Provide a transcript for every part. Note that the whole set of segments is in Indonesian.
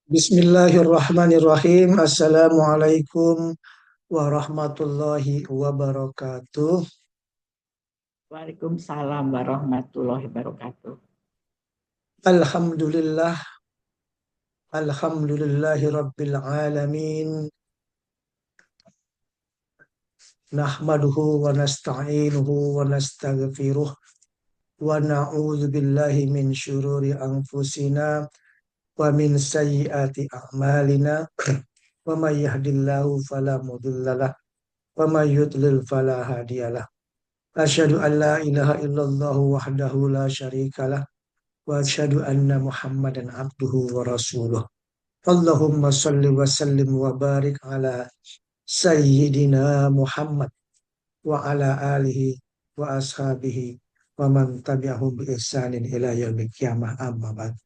Bismillahirrahmanirrahim. Assalamualaikum warahmatullahi wabarakatuh. Waalaikumsalam warahmatullahi wabarakatuh. Alhamdulillah, alhamdulillahi rabbil alamin. Nahmaduhu wa nasta'inuhu wa nastaghfiruh wa na'udzu billahi min syururi anfusina wa min sayyiati a'malina. Wa may yahdihillahu fala mudhillalah wa may yudlil fala hadiyalah. Asyhadu an la ilaha illallah wahdahu la syarikalah wa asyhadu anna Muhammadan abduhu wa rasuluh. Allahumma salli wa sallim wa barik ala sayyidina Muhammad wa ala alihi wa ashabihi wa man tabi'ahum bi ihsanin ila yaumil qiyamah amma ba'd.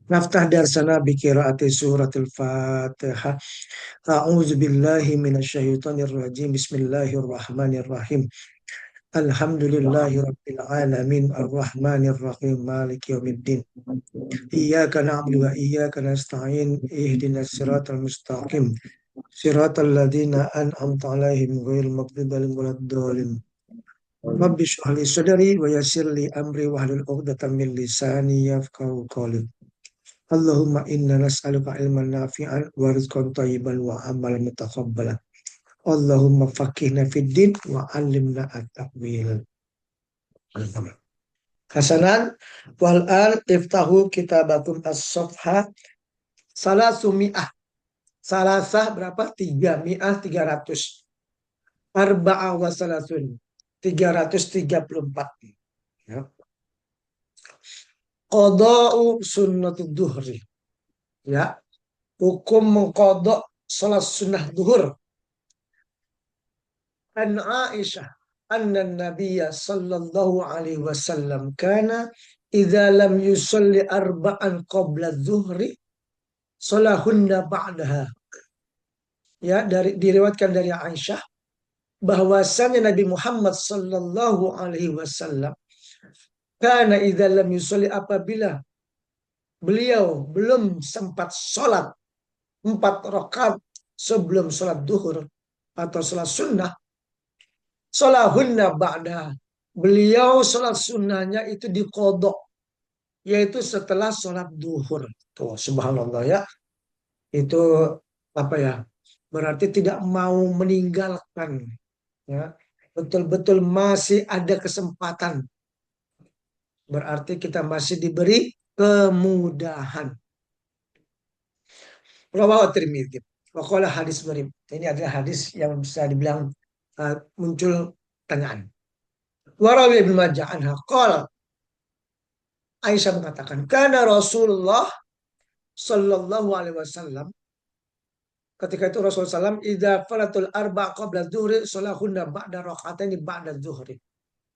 Naftah darsana bi qiraati suratul Fatihah. A'udzu billahi minasyaitonir rajim. Bismillahirrahmanirrahim. Alhamdulillahi rabbil alamin arrahmanir rahim maliki yaumiddin. Iyyaka na'budu wa iyyaka nasta'in ihdinas siratal mustaqim siratal ladzina an'amta 'alaihim ghairil maghdubi 'alaihim waladdallin. Rabbi shrah li sadri wa yassir li amri wahlul 'uqdatam min lisani yafqahu qawli. Allahumma inna nas'aluka ilman nafi'an wa rizqan thayyiban wa amalan mutaqabbalan. Allahumma faqihna fid din wa 'allimna at-ta'wil. Hasanan wal an iftahu kitabakum as-safha salasumi'ah. Salasah berapa? 300, 300. Arba'ah wa salasun. 334. Ya. Qada'u sunnatud duhri. Ya. Hukum mengkodok salat sunnah duhur. An Aisyah. Anna Nabiya sallallahu alaihi wasallam kana idza lam yusalli arba'an qabla dhuhri salahunna ba'daha. Ya, diriwayatkan dari Aisyah bahwasannya Nabi Muhammad sallallahu alaihi wasallam karena idza lam yusalli, apabila beliau belum sempat sholat 4 rakaat sebelum sholat duhur atau sholat sunnah, sholahunna ba'da, beliau sholat sunnahnya itu dikodok, yaitu setelah sholat duhur. Tuh, subhanallah ya, itu apa ya, berarti tidak mau meninggalkan, ya, betul-betul masih ada kesempatan, berarti kita masih diberi kemudahan. Rawahu Tirmidzi. Waqala hadis gharib. Ini adalah hadis yang bisa dibilang muncul tanyaan. Warawi Ibnu Majah anha qala, Aisyah mengatakan, karena Rasulullah sallallahu alaihi wasallam, ketika itu Rasulullah SAW idza falatul arba qabla dzuhri salahunna ba'da raka'ataini ba'da dzuhri.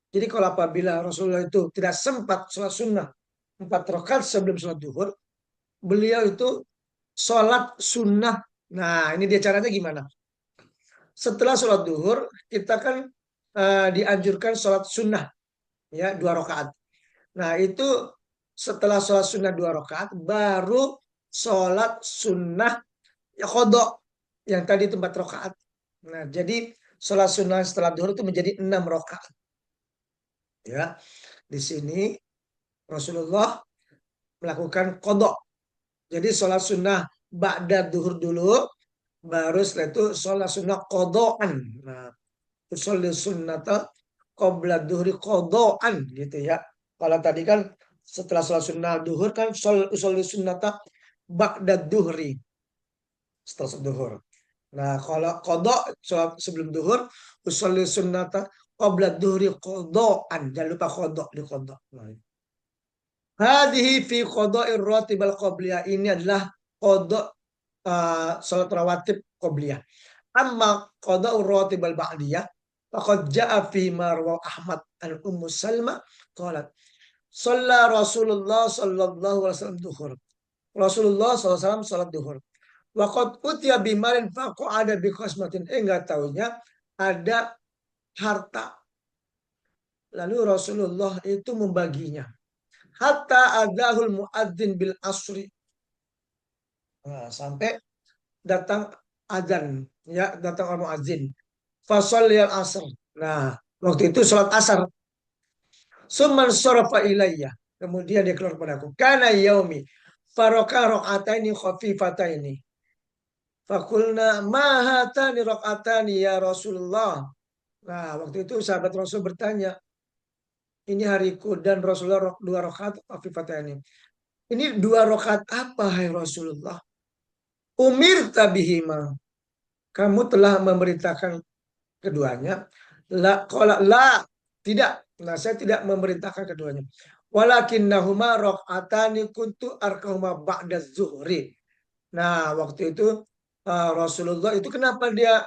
Jadi kalau apabila Rasulullah itu tidak sempat sholat sunnah 4 rakaat sebelum sholat duhur, beliau itu sholat sunnah. Nah, ini dia caranya gimana? Setelah sholat duhur, kita kan dianjurkan sholat sunnah, ya, 2 rakaat. Nah, itu setelah sholat sunnah 2 rakaat, baru sholat sunnah ya kodok, yang tadi itu 4 rakaat. Nah, jadi sholat sunnah setelah duhur itu menjadi 6 rakaat. Ya, di sini Rasulullah melakukan kodok. Jadi sholat sunnah ba'da duhur dulu, baru setelah itu sholat sunnah kodokan. Nah, usolli sunnata qabla duhri kodokan gitu ya. Kalau tadi kan setelah sholat sunnah duhur kan usolli sunnata ba'da duhri, setelah sholat duhur. Nah, kalau kodok sholat sebelum duhur, usolli sunnata qabla duhri kodokan. Jangan lupa kodok di kodok. Nah, hadhihi fi qada'ir ratibal qabliyah, ini adalah qada salat rawatib qabliyah. Amma qada'ur ratibal ba'diyah faqad ja'a fi marwa Ahmad an Ummu Salma qalat shalla Rasulullah sallallahu alaihi wasallam duhur. Rasulullah SAW salat duhur. Waqad utiya bimalin faqa'ada bi qasmatin. Enggak tahunya ada harta. Lalu Rasulullah itu membaginya. Hatta adahul muadzin bil asri. Nah, sampai datang adzan, ya, datang orang muadzin. Fasalliyal asr. Nah, waktu itu sholat asar. Summan sarafa ilayya. Kemudian dia keluar padaku. Kana yaumi faroka rokataini khafifataini. Fakulna ma hatani rokatani ya Rasulullah. Nah, waktu itu sahabat Rasul bertanya, ini hariku dan Rasulullah dua rakaat khafifataini. Ini dua rakaat apa hai Rasulullah? Umir tabihima. Kamu telah memerintahkan keduanya. La, qala la, tidak. Nah, saya tidak memerintahkan keduanya. Walakinnahuma rakaatani kuntu arkahuma ba'da zuhri. Nah, waktu itu Rasulullah itu kenapa dia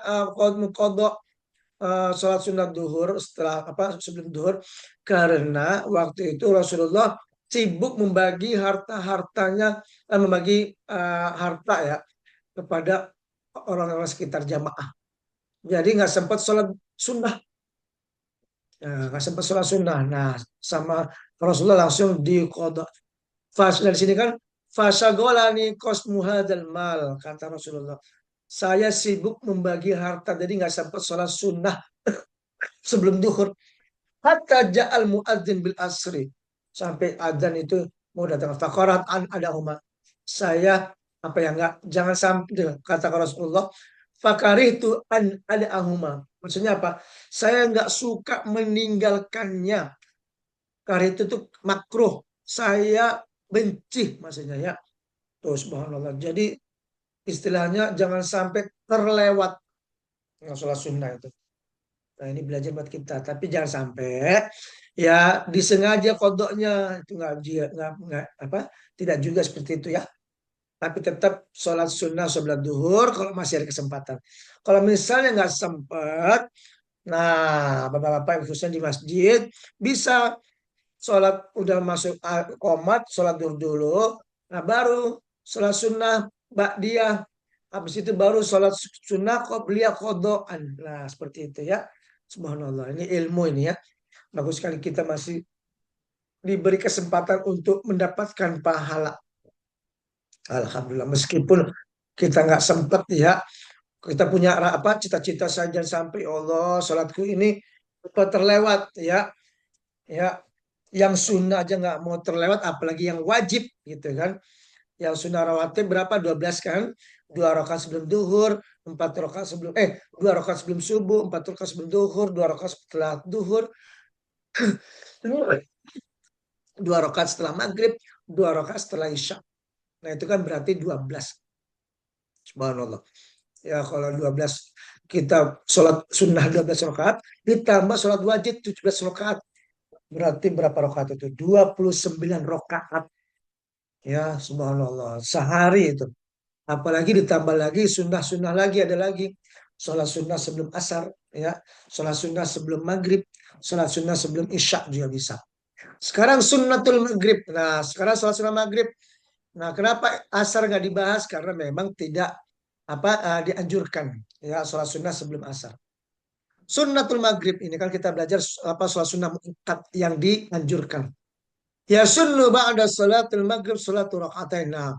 qadha sholat sunat duhur setelah apa sebelum duhur, karena waktu itu Rasulullah sibuk membagi harta-hartanya, membagi harta ya kepada orang-orang sekitar jamaah. Jadi nggak sempat sholat sunnah. Nggak sempat sholat sunnah. Nah, sama Rasulullah langsung diqadha. Dari sini kan fasagolani kosmu hadzal mal, kata Rasulullah. Saya sibuk membagi harta, jadi nggak sempat sholat sunnah sebelum duhur. Hatta ja'al muadzin bil asri. Sampai adzan itu mau datang. Faqarat an adahuma. Saya apa ya enggak, jangan sampai kata Rasulullah. Fakarihtu an adahuma. Maksudnya apa? Saya enggak suka meninggalkannya. Karena itu tuh makruh. Saya benci maksudnya ya. Tuh subhanallah. Jadi istilahnya jangan sampai terlewat sholat sunnah itu. Nah, ini belajar buat kita. Tapi jangan sampai ya disengaja kodoknya itu nggak apa, tidak juga seperti itu ya. Tapi tetap sholat sunnah sholat duhur kalau masih ada kesempatan. Kalau misalnya nggak sempat, nah bapak-bapak yang khususnya di masjid bisa sholat udah masuk qomat, sholat duhur dulu, nah baru sholat sunnah ba'diyah. Habis itu baru sholat sunnah qobliyah kodoan. Nah seperti itu ya. Subhanallah, ini ilmu ini ya. Bagus sekali kita masih diberi kesempatan untuk mendapatkan pahala. Alhamdulillah, meskipun kita nggak sempat ya, kita punya apa cita-cita saja sampai "Ya Allah sholatku ini terlewat ya, ya yang sunnah aja nggak mau terlewat, apalagi yang wajib gitu kan. Yang sunnah rawatib berapa? 12 kan? 2 rakaat sebelum duhur, 4 rakaat sebelum 2 rakaat sebelum subuh, 4 rakaat sebelum duhur, 2 rakaat setelah duhur, 2 rakaat setelah maghrib, 2 rakaat setelah isya. Nah itu kan berarti 12. Subhanallah. Ya kalau 12 kita sholat sunnah 12 rakaat ditambah sholat wajib 17 rakaat. Berarti berapa rakaat itu? 29 rakaat. Ya subhanallah. Sehari itu. Apalagi ditambah lagi sunnah-sunnah lagi ada lagi. Sholat sunnah sebelum asar. Ya. Sholat sunnah sebelum maghrib. Sholat sunnah sebelum isya juga bisa. Sekarang sunnatul maghrib. Nah, sekarang sholat sunnah maghrib. Nah, kenapa asar nggak dibahas? Karena memang tidak apa dianjurkan ya sholat sunnah sebelum asar. Sunnatul maghrib ini kan kita belajar apa sholat sunnah mu'akkad yang dianjurkan. Ya sunnu ba'da sholatul maghrib sholatul rakaatain. Nah,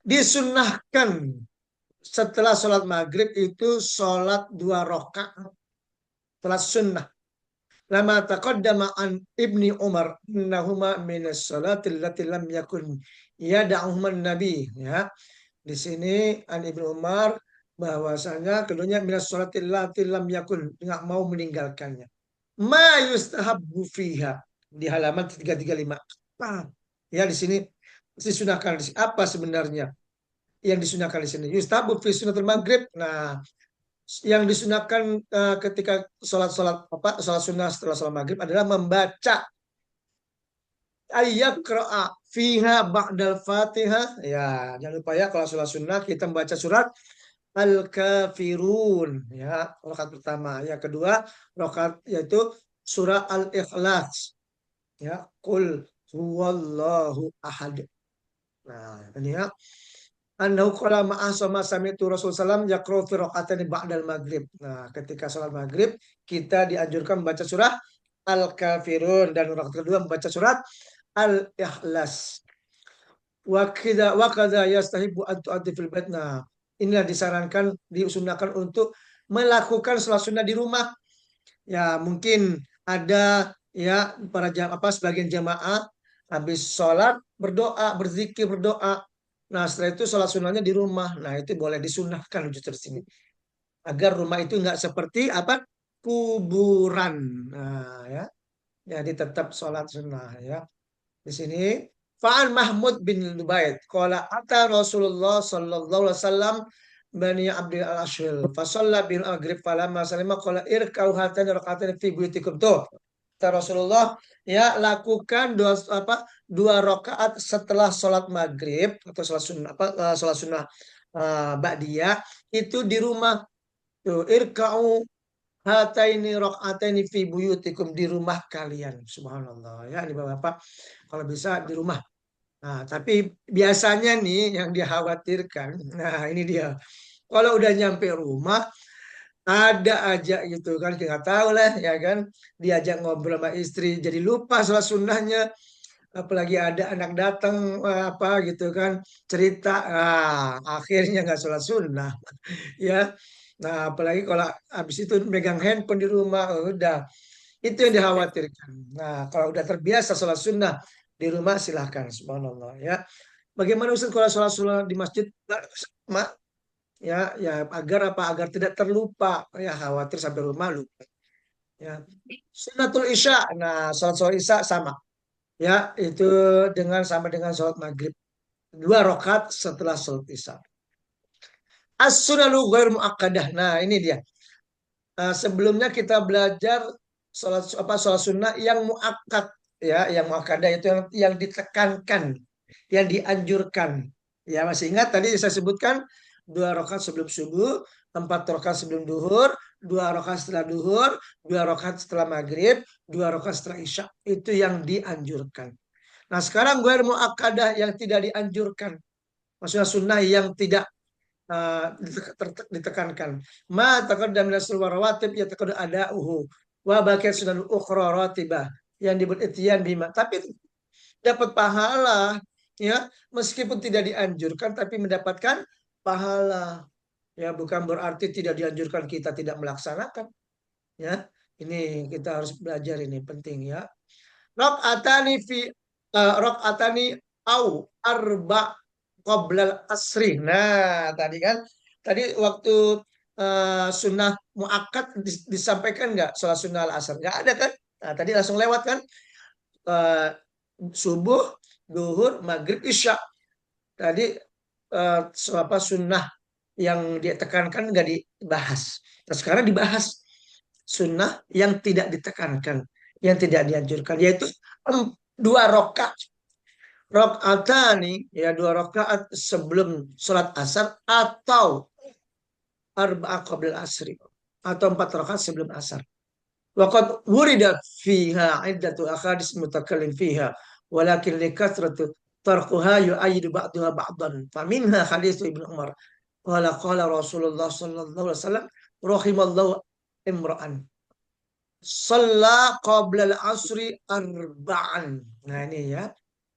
disunnahkan setelah sholat maghrib itu sholat 2 rakaat. Sholat sunnah. Lama taqaddama an Ibni Umar innahuma minas salatil lati lam yakun yada'uhuma nabi ya. Di sini an Ibnu Umar bahwasanya keduanya minas salatil lati lam yakun, enggak mau meninggalkannya. Ma yustahabbu fiha di halaman 335. Apa? Ya di sini disunahkan apa sebenarnya yang disunahkan di sini? Yustahabbu fi sunnatul maghrib. Nah, yang disunahkan ketika sholat-sholat apa sholat sunnah setelah sholat maghrib adalah membaca ayat qira'a fiha ba'dal fatihah. Ya jangan lupa ya kalau sholat sunnah kita membaca surat Al-Kafirun ya rakaat pertama. Yang kedua rakaat yaitu surah Al-Ikhlas ya Qul huwallahu ahad. Nah ini ya Annahu qala ma'asama sami'tu Rasul sallam yaqra'u fi raka'ataini ba'dal maghrib. Nah, ketika sholat maghrib kita dianjurkan membaca surah Al-Kafirun dan rakaat kedua membaca surat Al-Ikhlas. wa kadza yastahibu an tu'addi fil bait. Nah, inilah disarankan, diusunahkan untuk melakukan sholat sunnah di rumah. Ya, mungkin ada ya para sebagian jamaah habis sholat berdoa, berzikir, berdoa. Nah, setelah itu sholat sunnahnya di rumah. Nah, itu boleh disunahkan justru di sini. Agar rumah itu enggak seperti apa? Kuburan. Nah, ya. Jadi tetap sholat sunnah ya. Di sini Fa'an Mahmud bin Lubaid qala ata Rasulullah sallallahu alaihi wasallam Bani Abdul Al-Ashil fasalla bil maghrib falamma salima qala irkau hatan rakaatain fi buyutikum. Tuh kata Rasulullah, ya lakukan dua rakaat setelah sholat maghrib atau sholat sunnah sholat sunnah ba'diyah itu di rumah. Tuh irkau hataini rakaataini fi buyutikum, di rumah kalian. Subhanallah ya, ini Bapak kalau bisa di rumah. Nah, tapi biasanya nih yang dikhawatirkan, nah ini dia. Kalau udah nyampe rumah, ada aja gitu kan, kita nggak tahu lah ya kan, diajak ngobrol sama istri, jadi lupa sholat sunnahnya, apalagi ada anak datang apa gitu kan, cerita, akhirnya nggak sholat sunnah ya. Nah, apalagi kalau habis itu megang handphone di rumah, udah itu yang dikhawatirkan. Nah, kalau udah terbiasa sholat sunnah di rumah silahkan, subhanallah ya. Bagaimana Ustaz kalau sholat sunnah di masjid? Mak, ya, ya agar apa? Agar tidak terlupa. Ya khawatir sampai rumah lupa. Ya, sunnatul isya. Nah, sholat isya sama. Ya, itu sama dengan sholat maghrib. Dua rakaat setelah sholat isya. As-sunanu ghair muakkadah. Nah, ini dia. Sebelumnya kita belajar sholat sunnah yang muakkad, ya, yang muakkadah itu yang ditekankan, yang dianjurkan. Ya, masih ingat tadi saya sebutkan dua rakaat sebelum subuh, empat rakaat sebelum duhur, dua rakaat setelah duhur, dua rakaat setelah maghrib, dua rakaat setelah isya. Itu yang dianjurkan. Nah, sekarang gue muakkadah yang tidak dianjurkan. Maksudnya sunnah yang tidak ditekankan. Ma taqaddam min rawatib ya taqaddam ada'uhu wa baqiyat sunan ukhra ratibah yang disebut itiyan bima. Tapi dapat pahala ya, meskipun tidak dianjurkan tapi mendapatkan pahala. Ya, bukan berarti tidak dianjurkan kita tidak melaksanakan ya. Ini kita harus belajar, ini penting ya. Rakaatani fi rakaatani au arba qoblal asri. Nah, tadi waktu sunnah muakkad disampaikan nggak sholat sunnah al-asr? Nggak ada kan? Nah, tadi langsung lewat kan? Eh, Subuh, duhur, maghrib, isya. Tadi sunnah yang ditekankan nggak dibahas. Nah, sekarang dibahas sunnah yang tidak ditekankan, yang tidak dianjurkan, yaitu dua rakaat. Rakaatani ya, dua rakaat sebelum sholat asar atau arba'a qabla asri, atau empat rakaat sebelum asar. Waqad wurida fiha iddatu ahadits mutakallim fiha walakin likathratu tarkuha yu'ayyidu ba'daha ba'dan. Faminha hadits Ibnu Umar qala Rasulullah sallallahu alaihi wasallam rahimallahu imra'an shalla qabla al-asri arba'an. Nah, ini ya.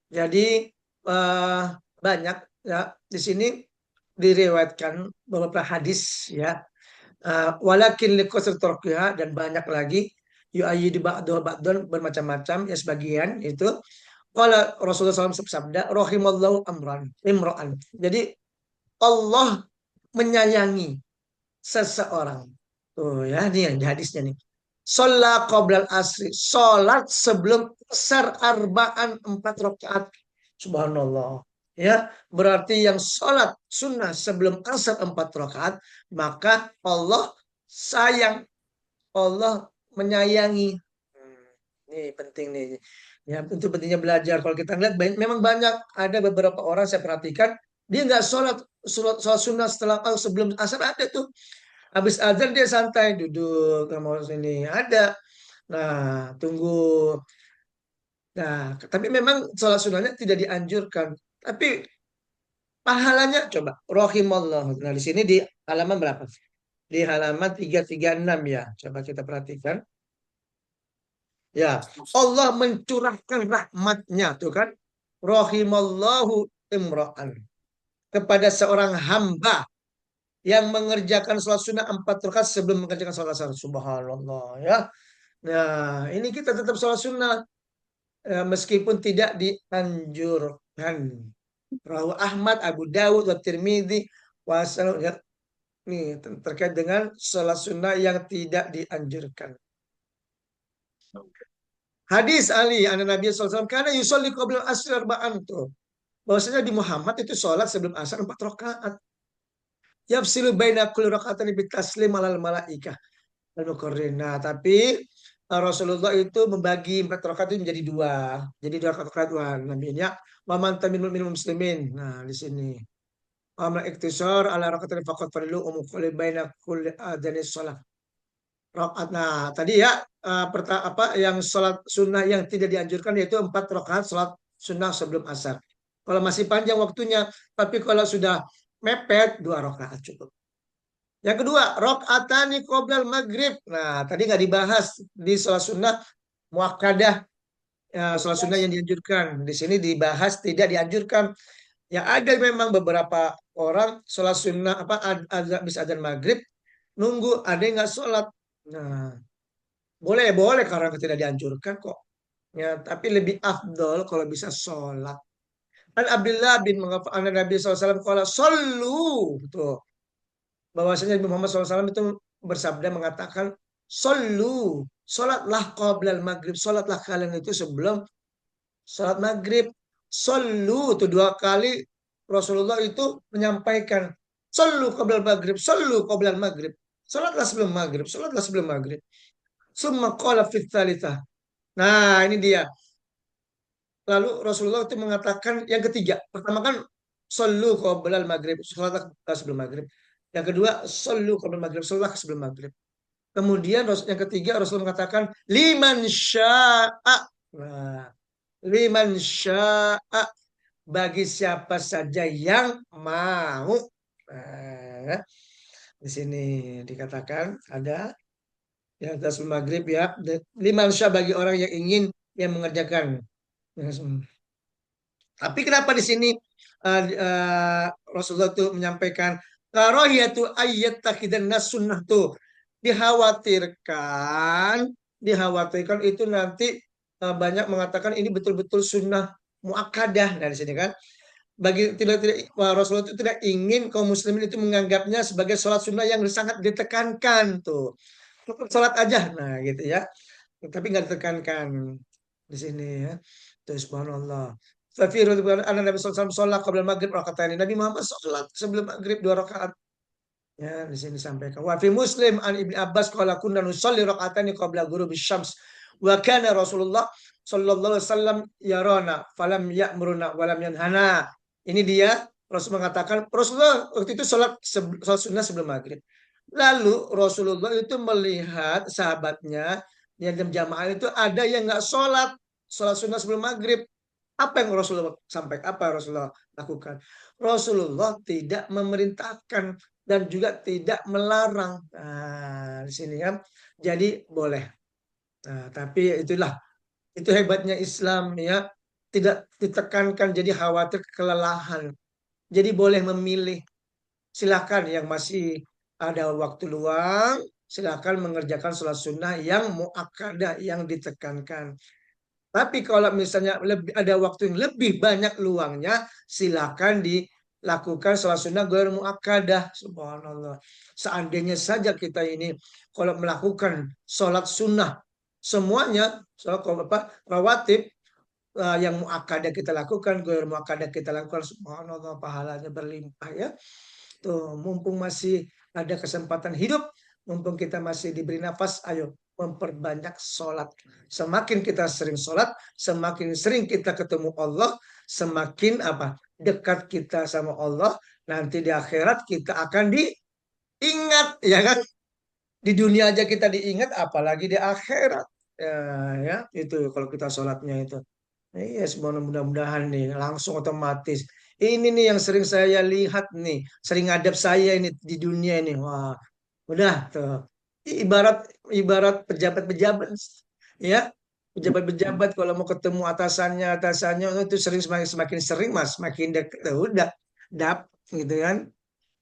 Jadi eh, banyak ya di sini diriwayatkan beberapa hadis ya. Walakin liqasr tarkiha, dan banyak lagi yu'ayyidu ba'dahu ba'dan, bermacam-macam ya, sebagian itu. Qala Rasulullah SAW bersabda rahimallahu imra'an. Jadi Allah menyayangi seseorang. Tuh ya, ini yang di hadisnya nih. Sholat qoblal asri, sholat sebelum asar arba'an, empat rakaat. Subhanallah. Ya, berarti yang sholat sunnah sebelum asar empat rakaat, maka Allah sayang, Allah menyayangi. Ini penting nih. Ya, itu pentingnya belajar. Kalau kita lihat memang banyak, ada beberapa orang saya perhatikan dia nggak sholat sunnah setelah sebelum asar, ada tuh. Habis azan dia santai duduk mau sini ada. Nah, tunggu. Nah, tapi memang sholat sunnahnya tidak dianjurkan. Tapi pahalanya coba rahimallah. Nah, di sini di halaman berapa? Di halaman 336 ya. Coba kita perhatikan. Ya, Allah mencurahkan rahmatnya tuh kan. Rahimallahu imra'an, kepada seorang hamba yang mengerjakan sholat sunnah 4 rakaat sebelum mengerjakan sholat asar. Subhanallah ya. Nah, ini kita tetap sholat sunnah meskipun tidak dianjurkan. Rahu Ahmad, Abu Dawud, wa Tirmidzi, wasallam ya. Nih terkait dengan sholat sunnah yang tidak dianjurkan. Hadis Ali, anak Nabi SAW, karena yusolli qabla asr arba'an tuh. Bahwasanya di Muhammad itu sholat sebelum asar 4 rakaat. Yafsilu baina kulli rakaatin bitaslim alal malaikah al-muqarrin. Nah, tapi Rasulullah itu membagi 4 rakaat itu menjadi dua. Jadi 2 rakaat dua. Nabinya waman taminul minum muslimin. Nah, di sini. Amal iktisar ala rakaatin faqat farilu umukuli baina kulli adanis sholat. Rakaat. Nah, tadi ya apa yang sholat sunnah yang tidak dianjurkan yaitu 4 rakaat sholat sunnah sebelum asar. Kalau masih panjang waktunya, tapi kalau sudah mepet 2 rakaat cukup. Yang kedua, rakaatani qoblal maghrib. Nah, tadi nggak dibahas di sholat sunnah muakkadah, ya, sholat sunnah yang dianjurkan. Di sini dibahas tidak dianjurkan. Ya ada memang beberapa orang sholat sunnah apa bisa adzan maghrib nunggu ada yang nggak sholat. Nah, boleh boleh karena tidak dianjurkan kok. Ya, tapi lebih afdol kalau bisa sholat. An Abdullah bin An Nabi SAW kalau solu tuh bahwasanya Nabi Muhammad SAW itu bersabda mengatakan solu sholatlah qoblal maghrib, sholatlah kalian itu sebelum sholat maghrib. Solu itu 2 kali Rasulullah itu menyampaikan solu qoblal maghrib, solu qoblal maghrib, sholatlah sebelum maghrib, sholatlah sebelum maghrib. Summa qala fit tsalitsah. Nah, ini dia. Lalu Rasulullah itu mengatakan yang ketiga. Pertama kan sallu qoblal maghrib, salat sebelum maghrib. Yang kedua, sallu qoblal maghrib, salat sebelum maghrib. Kemudian yang ketiga Rasulullah mengatakan liman sya'a. Nah, liman sya'a, bagi siapa saja yang mau. Nah, di sini dikatakan ada ya sebelum maghrib ya. Liman sya'a, bagi orang yang ingin yang mengerjakan. Tapi kenapa di sini Rasulullah itu menyampaikan karahiyatu ayat takidan nas sunnah tuh dikhawatirkan, dikhawatirkan itu nanti banyak mengatakan ini betul-betul sunnah muakkadah. Nah di sini kan bagi tidak Rasulullah itu tidak ingin kaum muslimin itu menganggapnya sebagai sholat sunnah yang sangat ditekankan tuh. Sholat aja, nah gitu ya. Tapi nggak ditekankan di sini ya. Terus subhanallah. Fafiru anak Nabi SAW sholat qabla maghrib rakaat ini. Nabi Muhammad sholat sebelum maghrib 2 rakaat. Ya, di sini disampaikan. Wa fi Muslim an Ibnu Abbas qala kunna nusalli raka'ataini qabla ghurubi syams. Wa kana Rasulullah sallallahu alaihi wasallam yarana falam ya'muruna wa lam yanhana. Ini dia Rasul mengatakan Rasulullah waktu itu sholat sunnah sebelum maghrib. Lalu Rasulullah itu melihat sahabatnya yang jamaah itu ada yang nggak sholat sunnah sebelum maghrib. Apa yang Rasulullah sampaikan? Apa yang Rasulullah lakukan? Rasulullah tidak memerintahkan dan juga tidak melarang. Nah, di sini kan, jadi boleh. Nah, tapi itulah itu hebatnya Islam ya, tidak ditekankan jadi khawatir kelelahan. Jadi boleh memilih. Silakan yang masih ada waktu luang, silakan mengerjakan sholat sunnah yang muakkadah yang ditekankan. Tapi kalau misalnya lebih ada waktu yang lebih banyak luangnya, silakan dilakukan sholat sunnah ghair muakkadah. Subhanallah. Seandainya saja kita ini kalau melakukan sholat sunnah semuanya, sholat apa rawatib yang muakkadah kita lakukan, ghair muakkadah kita lakukan, subhanallah pahalanya berlimpah ya. Tuh, mumpung masih ada kesempatan hidup, mumpung kita masih diberi nafas, ayo memperbanyak sholat. Semakin kita sering sholat, semakin sering kita ketemu Allah, semakin apa dekat kita sama Allah. Nanti di akhirat kita akan diingat, ya kan? Di dunia aja kita diingat, apalagi di akhirat. Ya, ya itu kalau kita sholatnya itu. Iya, semoga mudah-mudahan nih langsung otomatis. Ini nih yang sering saya lihat nih, sering ngadap saya ini di dunia ini. Wah, udah tuh. Ibarat ibarat pejabat-pejabat ya. Pejabat-pejabat kalau mau ketemu atasannya itu sering semakin sering mas, semakin dekat, udah dap gitu kan,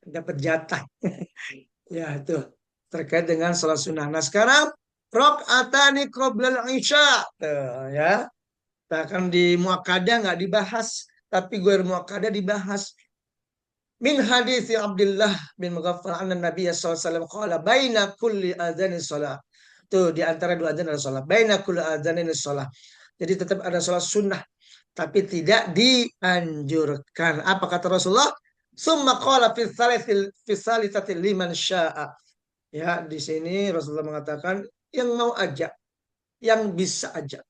dapat jatah. Ya itu terkait dengan sholat sunnah. Nah sekarang rakaatani qoblal isya. Tuh, ya. Bahkan di muakkadah nggak dibahas, tapi gue muakkadah dibahas. Min hadis Abdullah bin Mughaffal anna Nabi sallallahu alaihi wasallam qala baina kulli adzani shalah. Tuh di antara dua adzan ada salat. Baina kulli adzanaini shalah. Jadi tetap ada salat sunnah tapi tidak dianjurkan. Apa kata Rasulullah? Summa qala fi salisatil liman syaa. Ya, di sini Rasulullah mengatakan yang mau aja, yang bisa aja.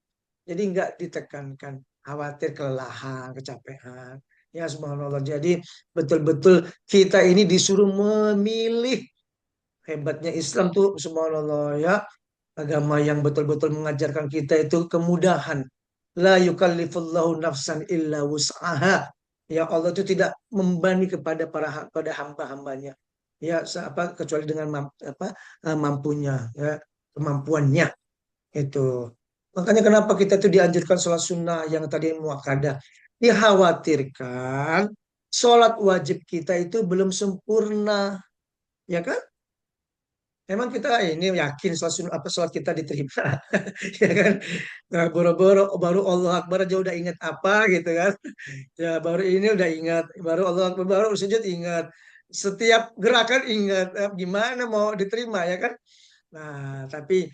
Jadi nggak ditekankan, khawatir kelelahan, kecapean. Ya subhanallah. Jadi betul-betul kita ini disuruh memilih. Hebatnya Islam tuh subhanallah ya. Agama yang betul-betul mengajarkan kita itu kemudahan. La yukallifullahu nafsan illa wus'aha. Ya Allah itu tidak membani kepada pada hamba-hambanya. Ya apa kecuali dengan mampunya ya, kemampuannya itu. Makanya kenapa kita itu dianjurkan sholat sunnah yang tadi muakkadah. Dikhawatirkan sholat wajib kita itu belum sempurna. Ya kan? Emang kita ini yakin sholat sunnah apa sholat kita diterima. Ya kan? Nah, boro-boro baru Allah Akbar aja udah ingat apa gitu kan. Ya baru ini udah ingat. Baru Allah Akbar baru sujud ingat. Setiap gerakan ingat. Gimana mau diterima ya kan? Nah, tapi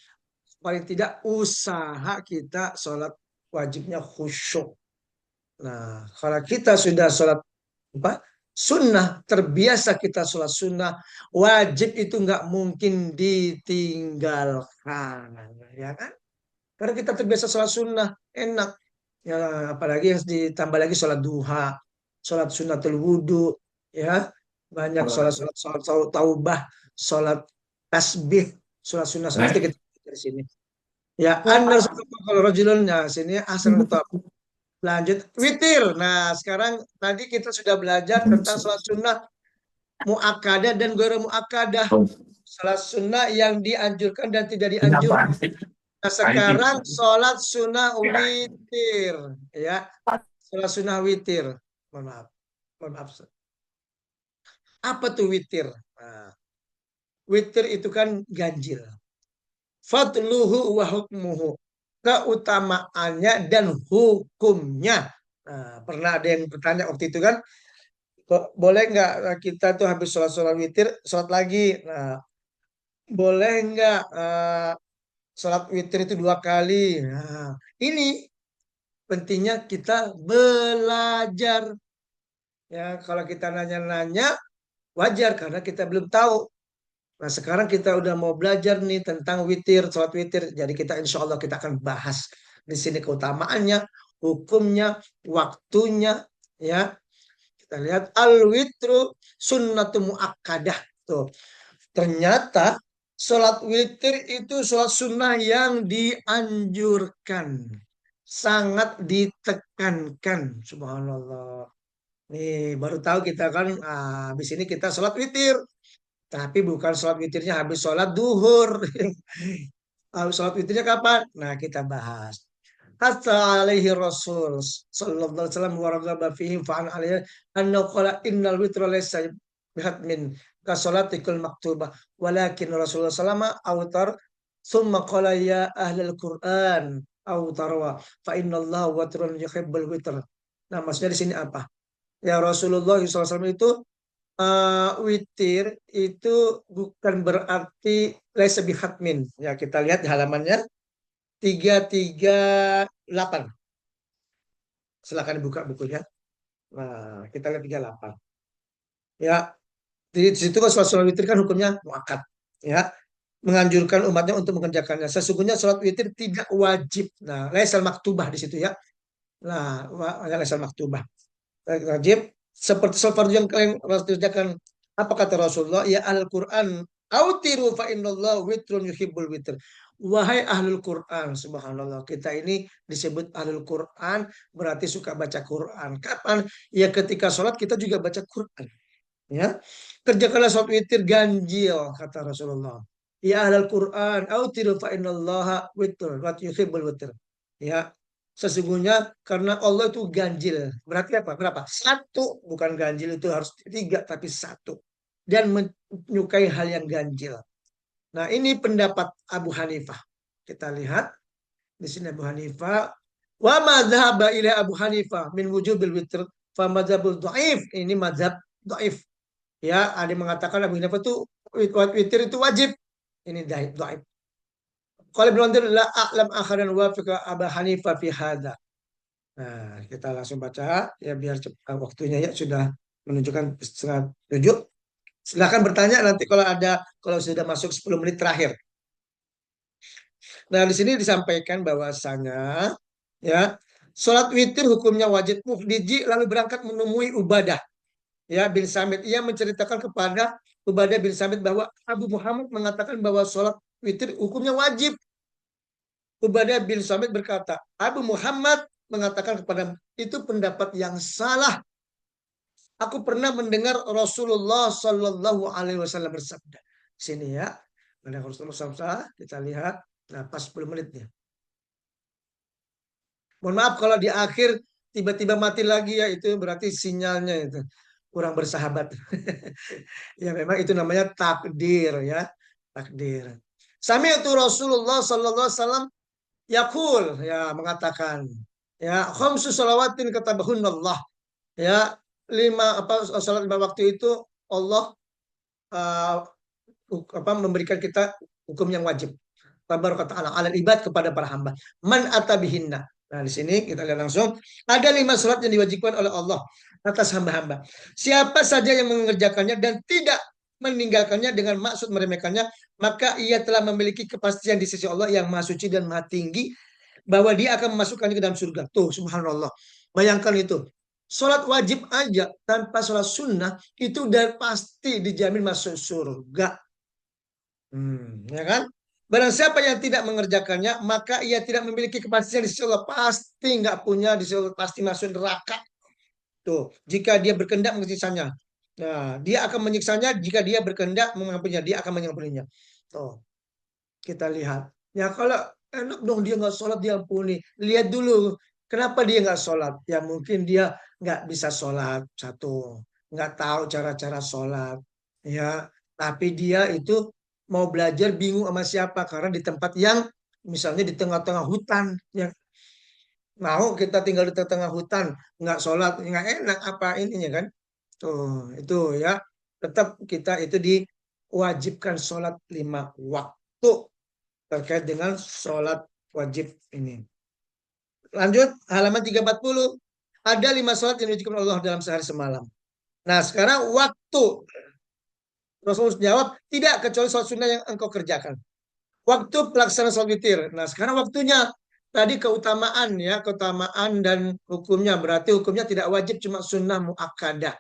paling tidak usaha kita sholat wajibnya khusyuk. Nah, kalau kita sudah sholat apa? Sunnah, terbiasa kita sholat sunnah, wajib itu nggak mungkin ditinggalkan, ya kan? Karena kita terbiasa sholat sunnah, enak. Ya, apalagi yang ditambah lagi sholat duha, sholat sunnatul wudhu, ya, banyak sholat taubah, sholat tasbih, sholat sunnah sunnah itu kita di sini. Ya, anda kalau rajulun ya sini asal top. Lanjut witir. Nah, sekarang tadi kita sudah belajar tentang sholat sunnah muakkadah dan ghair muakkadah. Sholat sunnah yang dianjurkan dan tidak dianjurkan. Nah, sekarang sholat sunnah witir, ya. Sholat sunnah witir. Mohon maaf. Mohon maaf. Apa tuh witir? Nah, witir itu kan ganjil. Fadluhu wa hukmuhu. Keutamaannya dan hukumnya. Nah, pernah ada yang bertanya waktu itu kan, kok boleh nggak kita tuh habis sholat witir, sholat lagi? Nah, boleh nggak sholat witir itu dua kali? Nah, ini pentingnya kita belajar. Ya, kalau kita nanya-nanya wajar karena kita belum tahu. Nah, sekarang kita udah mau belajar nih tentang witir, sholat witir. Jadi kita insya Allah kita akan bahas di sini keutamaannya, hukumnya, waktunya, ya. Kita lihat al-witru sunnatu muakkadah. Tuh. Ternyata sholat witir itu sholat sunnah yang dianjurkan. Sangat ditekankan. Subhanallah. Nih, baru tahu kita kan, habis ini kita sholat witir. Tapi bukan sholat witirnya habis sholat duhur. Habis sholat witirnya kapan? Nah, kita bahas. Hatta alaihi Rasul sallallahu alaihi wasallam wa raghaba fihi fa'an alaihi annahu qala innal witra laysa bihatmin ka salatikul maktubah walakin Rasulullah sallama autar summa qala ya ahlal Qur'an autarwa fa innallaha watrun yuhibbul witr. Nah, maksudnya di sini apa? Ya Rasulullah SAW itu witir itu bukan berarti laisa bihatmin. Ya, kita lihat di halamannya 338. Silakan dibuka bukunya. Nah, kita lihat 38. Ya, di situ kan sholat witir kan hukumnya muakkad. Ya, menganjurkan umatnya untuk mengerjakannya. Sesungguhnya sholat witir tidak wajib. Nah, laisal maktubah di situ ya. Nah, laisal maktubah. Wajib seperti seperti yang kalian harus kerjakan. Apa kata Rasulullah? Ya Al-Quran. Autiru fa innallah witrun yuhibbul witr. Wahai ahlul Quran, subhanallah. Kita ini disebut ahlul Quran, berarti suka baca Quran. Kapan? Ya ketika sholat kita juga baca Quran. Ya, kerjakanlah sholat witir ganjil, kata Rasulullah. Ya ahlul Quran, autiru fa innallaha witrun wa yuhibbul witr. Ya, sesungguhnya karena Allah itu ganjil. Berarti apa? Berapa? Satu, bukan ganjil itu harus tiga, tapi satu. Dan menyukai hal yang ganjil. Nah, ini pendapat Abu Hanifah. Kita lihat di sini Abu Hanifah. Wa madzhaba ila Abu Hanifah min wujubil witr fa madzhabul dhaif. Ini madzhab dhaif. Ya, ada yang mengatakan Abu Hanifah itu witir itu wajib. Ini dhaif. Qala Ibnu Munzir la a'lam akharan wafiqa Abu Hanifah fi hadza. Nah, kita langsung baca ya biar cepat waktunya ya sudah menunjukkan setengah 7. Silakan bertanya nanti kalau sudah masuk 10 menit terakhir. Nah, di sini disampaikan bahwasanya ya sholat witir hukumnya wajib mufdiji lalu berangkat menemui Ubadah ya bin Samit. Ia menceritakan kepada Ubadah bin Samit bahwa Abu Muhammad mengatakan bahwa sholat witir hukumnya wajib. Ubadah bin Samit berkata, Abu Muhammad mengatakan kepada itu pendapat yang salah. Aku pernah mendengar Rasulullah Shallallahu Alaihi Wasallam bersabda. Sini ya, ada Rasulullah SAW. Kita lihat. Nah, pas 10 menitnya. Mohon maaf kalau di akhir tiba-tiba mati lagi ya itu berarti sinyalnya itu kurang bersahabat. Ya memang itu namanya takdir ya, takdir. Sami itu Rasulullah Sallallahu Alaihi Wasallam Yakul ya mengatakan ya khamsu salawatin katabahunallah ya salat lima waktu itu Allah uh, memberikan kita hukum yang wajib. Tabaraka ta'ala alal ibad kepada para hamba. Man atabihinna. Nah, di sini kita lihat langsung ada 5 salat yang diwajibkan oleh Allah atas hamba-hamba. Siapa saja yang mengerjakannya dan tidak meninggalkannya dengan maksud meremehkannya, maka ia telah memiliki kepastian di sisi Allah yang Maha Suci dan Maha Tinggi bahwa dia akan memasukkannya ke dalam surga. Tuh, subhanallah. Bayangkan itu. Sholat wajib aja tanpa sholat sunnah itu udah pasti dijamin masuk surga. Ya kan? Barang siapa yang tidak mengerjakannya, maka ia tidak memiliki kepastian di sisi Allah. Pasti nggak punya di sisi Allah, pasti masuk neraka. Tuh, jika dia berkehendak menyiksanya. Nah, dia akan menyiksanya jika dia berkehendak mengampuninya. Dia akan mengampuninya. Tuh, kita lihat. Ya kalau enak dong dia nggak sholat diampuni. Lihat dulu kenapa dia nggak sholat. Ya mungkin dia nggak bisa sholat satu, nggak tahu cara-cara sholat. Ya, tapi dia itu mau belajar bingung sama siapa karena di tempat yang misalnya di tengah-tengah hutan. Yang mau kita tinggal di tengah-tengah hutan nggak sholat nggak enak apa ininya kan. Tuh itu ya tetap kita itu diwajibkan sholat 5 waktu terkait dengan sholat wajib ini. Lanjut, halaman 340. Ada 5 sholat yang diwajibkan Allah dalam sehari semalam. Nah, sekarang waktu. Rasulullah jawab, tidak kecuali sholat sunnah yang engkau kerjakan. Waktu pelaksanaan sholat witir. Nah, sekarang waktunya. Tadi keutamaan ya, keutamaan dan hukumnya. Berarti hukumnya tidak wajib, cuma sunnah muakkadah.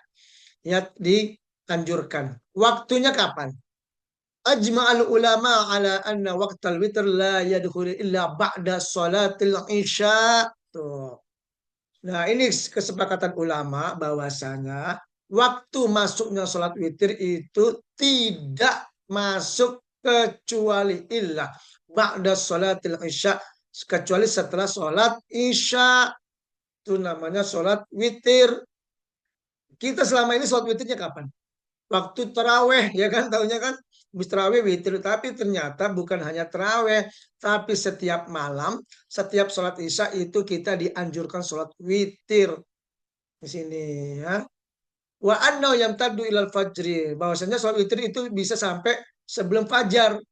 Ya, dianjurkan. Waktunya kapan? Ajma'al ulama ala anna waqtal witr la yadkhulu illa ba'da salatil isya. Tuh. Nah, ini kesepakatan ulama bahwasanya waktu masuknya sholat witir itu tidak masuk kecuali illa ba'da salatil isya, kecuali setelah sholat isya. Itu namanya sholat witir. Kita selama ini sholat witirnya kapan? Waktu terawih ya kan tahunya kan habis terawih witir, tapi ternyata bukan hanya terawih tapi setiap malam setiap sholat isya itu kita dianjurkan sholat witir di sini ya. Wa anna yang tadu ilal fajri, bahwasanya sholat witir itu bisa sampai sebelum fajar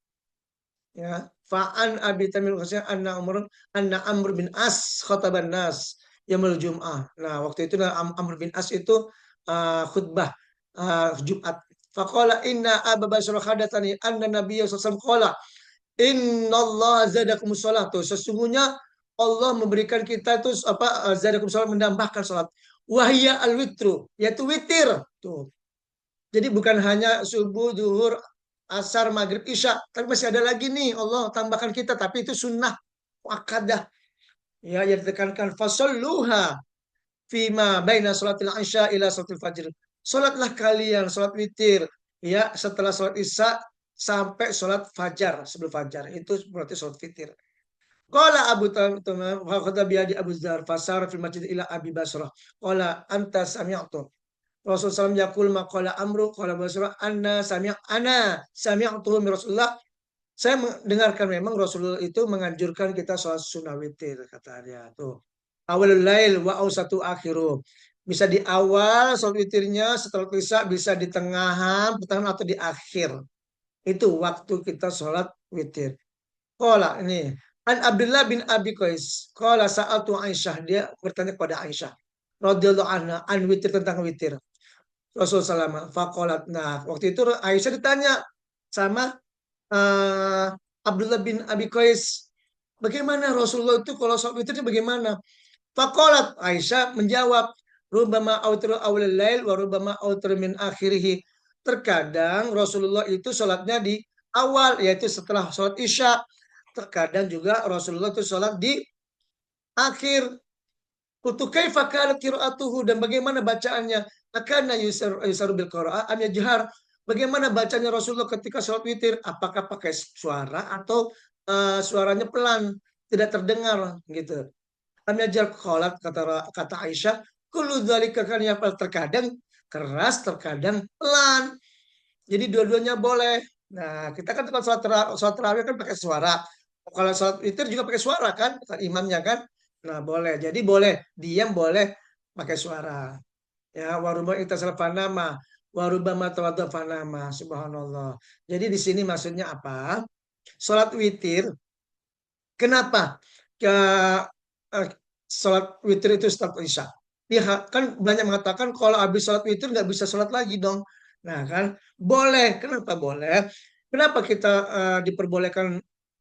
ya. Fa'an abi tamim anna Amr bin As khataban nas yaumul jum'ah. Nah waktu itu Amr bin As itu khutbah Jumat. Faqala inna Abu Bakar hadatsani anna Nabiy sallallahu alaihi wasallam inna Allah zadakum sholat. Sesungguhnya Allah memberikan kita itu apa zadakum sholat, menambahkan sholat. Wahya al-witru, yaitu witir. Tuh. Jadi bukan hanya subuh, zuhur, asar, maghrib, isya, tapi masih ada lagi nih Allah tambahkan kita, tapi itu sunnah muakkadah. Ya, yang ditekankan fasalluha fima baina salatil isya ila salatil fajr. Salatlah kalian salat witir ya setelah salat isya sampai salat fajar, sebelum fajar. Itu berarti salat witir. Qala Abu Tamam wa khatabiya di Abu Dzar fasara fil masjid ila Abi Basrah. Qala anta sami'tu Rasulullah SAW yaqul maqala amru qala Basrah ana sami'tu min Rasulullah. Saya mendengarkan memang Rasulullah itu menganjurkan kita sholat sunnah witir kata dia tuh. Awalul lail wa ausatu akhiru. Bisa di awal sholat witirnya setelah isya, bisa di tengahan, pertengahan atau di akhir. Itu waktu kita sholat witir. Qala ini An Abdullah bin Abi Qais. Qala sa'altu Aisyah. Dia bertanya kepada Aisyah. Radhiyallahu anha an witir tentang witir. Rasulullah SAW. Faqalat. Nah, waktu itu Aisyah ditanya sama Abdullah bin Abi Qais. Bagaimana Rasulullah itu kalau sholat witirnya bagaimana? Faqalat Aisyah menjawab. Rubama autru awal lail wa rubama autru min akhirih. Terkadang Rasulullah itu sholatnya di awal, yaitu setelah sholat isya. Terkadang juga Rasulullah itu sholat di akhir. Kutu kaifa kanat qiraatuhu dan bagaimana bacaannya? Akana yusar bil qiraah am yajhar. Bagaimana bacanya Rasulullah ketika sholat witir? Apakah pakai suara atau suaranya pelan, tidak terdengar gitu. Am yajhar qalat kata Aisyah, kullu dzalika kan yafal terkadang keras, terkadang pelan. Jadi dua-duanya boleh. Nah, kita kan kalau sholat tarawih kan pakai suara. Kalau sholat witir juga pakai suara kan, kata imamnya kan. Nah, boleh. Jadi boleh diam, boleh pakai suara. Ya, warubah itasal fanama, warubama tawadda fanama, subhanallah. Jadi di sini maksudnya apa? Sholat witir, kenapa? Ke, eh, sholat witir itu setelah isya. Dia kan banyak mengatakan kalau habis sholat witir nggak bisa sholat lagi dong. Nah kan, boleh. Kenapa boleh? Kenapa kita diperbolehkan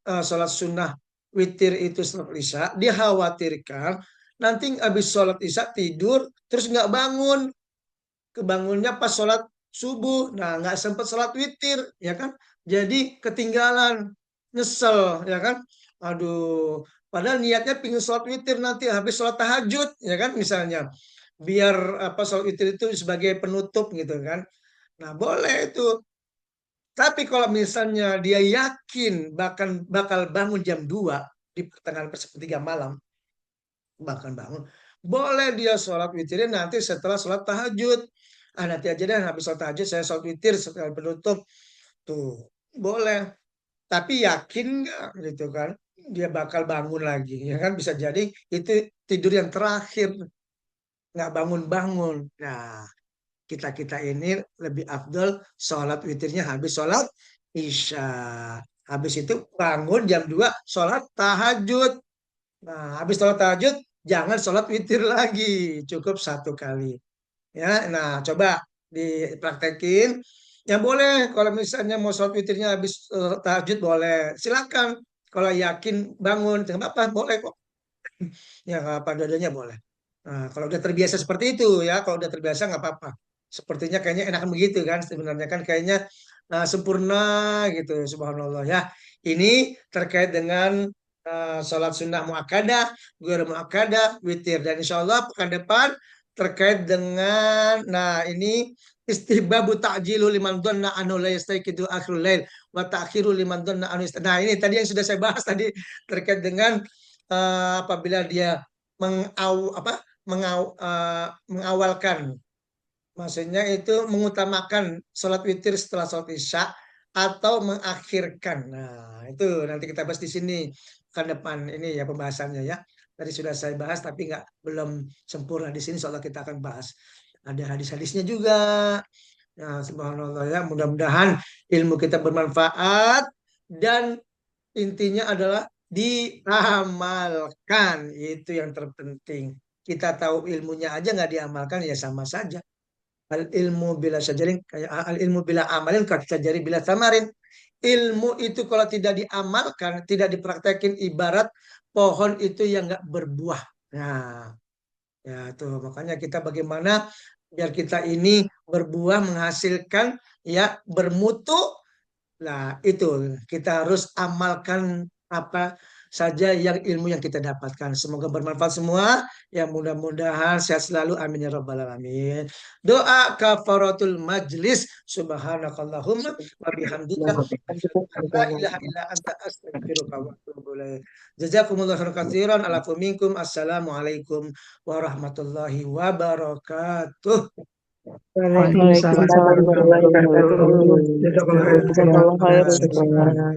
sholat sunnah witir itu setelah isya? Dikhawatirkan nanti habis sholat isya tidur terus nggak bangun, kebangunnya pas sholat subuh, nah nggak sempat sholat witir, ya kan? Jadi ketinggalan, nyesel, ya kan? Aduh, padahal niatnya pingin sholat witir nanti habis sholat tahajud, ya kan? Misalnya, biar apa sholat witir itu sebagai penutup gitu kan? Nah boleh itu. Tapi kalau misalnya dia yakin bahkan bakal bangun jam 2 di pertengahan sepertiga malam, bahkan bangun. Boleh dia sholat witirnya nanti setelah sholat tahajud. Ah nanti aja deh habis sholat tahajud saya sholat witir setelah penutup. Tuh boleh. Tapi yakin nggak gitu kan? Dia bakal bangun lagi. Ya kan bisa jadi itu tidur yang terakhir. Nggak bangun-bangun. Nah kita-kita ini lebih afdol sholat witirnya habis sholat isya. Habis itu bangun jam 2 sholat tahajud. Nah, habis sholat tahajud jangan sholat witir lagi, cukup satu kali. Ya, nah coba dipraktekin. Ya boleh kalau misalnya mau sholat witirnya habis tahajud boleh, silakan. Kalau yakin bangun, jangan apa boleh kok. Ya nggak apa dua-duanya boleh. Nah, kalau udah terbiasa seperti itu ya, kalau udah terbiasa nggak apa-apa. Sepertinya kayaknya enakan begitu kan, sebenarnya kan kayaknya sempurna gitu, subhanallah ya. Ini terkait dengan sholat sunnah muakkadah, ghairu muakkadah, witir. Dan insya Allah pekan depan terkait dengan, nah ini istihbabu ta'jilu liman dhanna anhu la yastayqidu akhirul lail wa ta'khiru liman dhanna anhu Nah ini tadi yang sudah saya bahas tadi terkait dengan apabila dia mengawalkan, maksudnya itu mengutamakan sholat witir setelah sholat isya atau mengakhirkan. Nah, itu nanti kita bahas di sini kan depan ini ya pembahasannya ya. Tadi sudah saya bahas tapi nggak belum sempurna di sini soalnya kita akan bahas. Ada hadis-hadisnya juga. Nah, subhanallah ya, mudah-mudahan ilmu kita bermanfaat dan intinya adalah diamalkan. Itu yang terpenting. Kita tahu ilmunya aja nggak diamalkan ya sama saja. Al ilmu bila sajarin kayak al ilmu bila amalin kata sajari bila samarin. Ilmu itu kalau tidak diamalkan, tidak dipraktekin ibarat pohon itu yang nggak berbuah. Nah, ya tuh makanya kita bagaimana biar kita ini berbuah menghasilkan ya bermutu. Nah, itu kita harus amalkan apa saja yang ilmu yang kita dapatkan. Semoga bermanfaat semua. Yang mudah-mudahan sehat selalu. Amin ya rabbal alamin. Doa kafaratul majlis. Subhanakallahumma wa bihamdika asyhadu an la ilaha illa anta astaghfiruka wa atubu ilaik. Jazakumullahu khairan katsiran. Alafu minkum. Assalamualaikum warahmatullahi wabarakatuh. Waalaikumsalam warahmatullahi wabarakatuh. Jazakallah khairan. Jazakallah khairan.